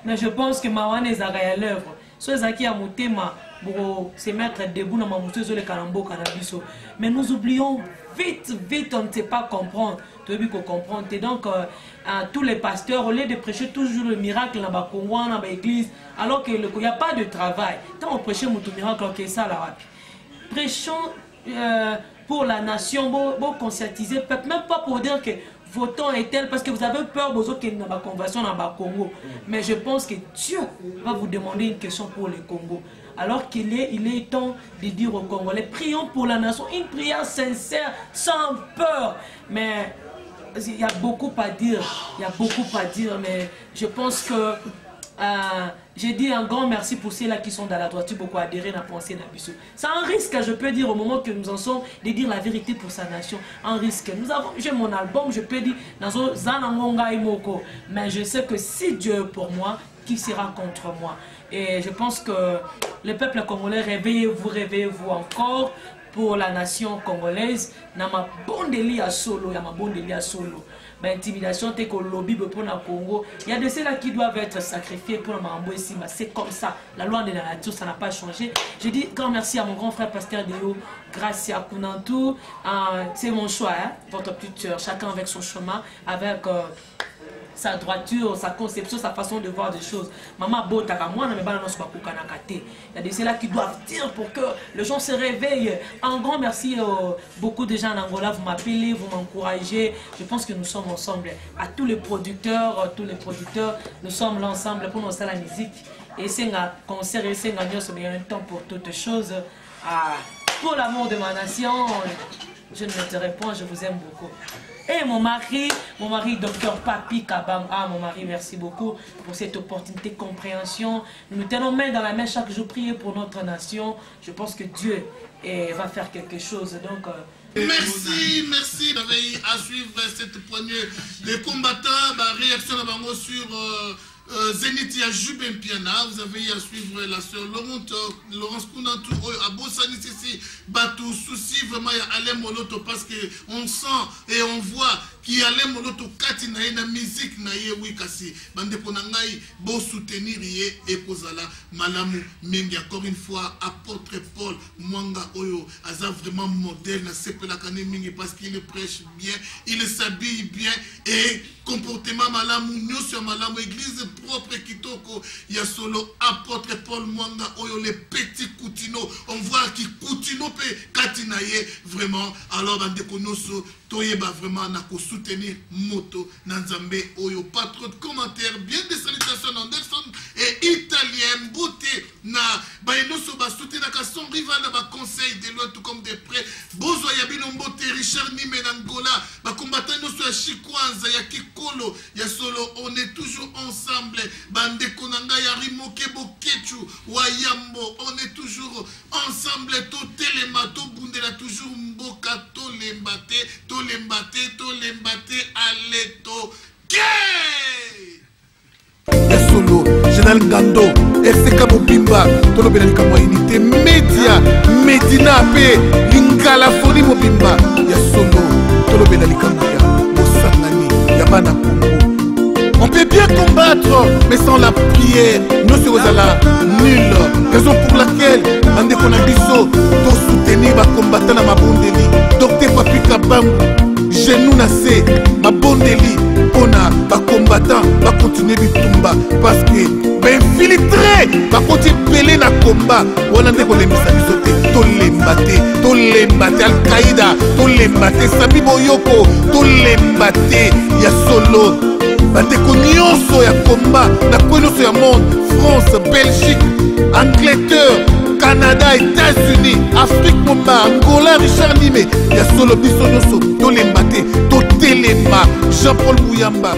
mais je pense que Mawan est à l'œuvre. Soit Zaki a Moutema, pour se mettre debout dans ma mousseuse le calambo cannabis. Mais nous oublions vite, on ne sait pas comprendre. Tu veux comprendre. Et donc, tous les pasteurs, au lieu de prêcher toujours le miracle dans la Congo, dans l'église, alors qu'il n'y a pas de travail. Quand on prêche mon miracle, ok, ça là. Prêchons pour la nation, pour conscientiser, même pas pour dire que votons est tel, parce que vous avez peur qu'il y ait une conversion dans le Congo. Mais je pense que Dieu va vous demander une question pour le Congo. Alors qu'il est temps de dire aux Congolais, prions pour la nation, une prière sincère, sans peur. Mais il y a beaucoup à dire, mais je pense que j'ai dit un grand merci pour ceux-là qui sont dans la droiture, beaucoup adhéré à la pensée d'Abisso. C'est un risque, je peux dire, au moment que nous en sommes, de dire la vérité pour sa nation. Un risque. J'ai mon album, je peux dire, mais je sais que si Dieu est pour moi, qui sera contre moi? Et je pense que le peuple congolais, réveillez-vous encore pour la nation congolaise. Dans ma bonne délit à solo, intimidation, t'es que le lobby pour le Congo. Il y a de ceux-là qui doivent être sacrifiés pour le Mambo ici. C'est comme ça. La loi de la nature, ça n'a pas changé. Je dis grand merci à mon grand frère Pasteur Déo. Grâce à Kounantou. C'est mon choix, hein, votre petite soeur. Chacun avec son chemin, avec sa droiture, sa conception, sa façon de voir des choses. Maman Botaka, moi, je ne sais pas il y a de ceux-là qui doivent dire pour que les gens se réveillent. Un grand merci beaucoup de gens en Angola. Vous m'appelez, vous m'encouragez. Je pense que nous sommes ensemble. À tous les producteurs, nous sommes là ensemble pour nous faire la musique. Et c'est un concert, et c'est un temps pour toutes choses. Pour l'amour de ma nation, je ne te réponds, je vous aime beaucoup. Et mon mari, Dr Papi Kabam, mon mari, merci beaucoup pour cette opportunité de compréhension. Nous nous tenons main dans la main chaque jour, prier pour notre nation. Je pense que Dieu va faire quelque chose. Donc,
merci à suivre cette poignée de combattants, réaction sur Zénith Yajube Mpiana. Vous avez à suivre la sœur Laurence Kounantou à Bossani Sissi Batou Souci. Vraiment, il y a Alain Moloto parce qu'on sent et on voit qu'il y a Alain Moloto Kati na na musique na ye oui kasi. Bande konangai beau soutenir ye et kozala malamu mingi. Encore une fois, apôtre Paul Mwanga Oyo aza vraiment modèle na sepela kane mingi parce qu'il prêche bien, il s'habille bien et comportement malamu nyoso malamu église propre kitoko ya solo apôtre Paul Mwanga Oyo les petits Koutino on voit qui Koutino pe katinaye vraiment alors bande konoso toyeba vraiment na ko soutenir moto nanzambe Oyo pas trop de commentaires bien des salutations Anderson et italien beauté na bainoso ba soutenir ka son rival ba conseil de l'autre tout comme des prêts bozo ya binombote Richard Nime Angola ba combattant noso ya Chikwanza ya Kikolo ya solo on est toujours ensemble bande konanga ya Rimoke Bokechu Wayambo on est toujours ensemble to telema to bundela toujours mboka to lembate aleto
ya solo Général Gando FCK Mobimba tolobela likamwa unité média Medina pe lingala foni Mobimba ya solo tolobela likamwa ya Bosangani ya bana Congo. On peut bien combattre, mais sans la prière, nous serons là nuls. Raison pour laquelle, on dit qu'on a biso, pour soutenir ma combattant à ma bondeli. Docteur Papi Kabam, genou nassé, ma bondeli, on a ma combattant, va continuer bitumba. Parce que, ben infiltré, va continuer pelé na combat. On a dit qu'on les mis à bisoter, to lembate, Al-Qaïda, to lembate, Sami Boyoko, to lembate, ya solo. Bateko nyonso ya combat na konoso ya monde France, Belgique, Angleterre, Canada, États-Unis, Afrique Momba, Angola, Richard Nime ya solo biso nyonso to lembate to telema Jean-Paul Mouyamba.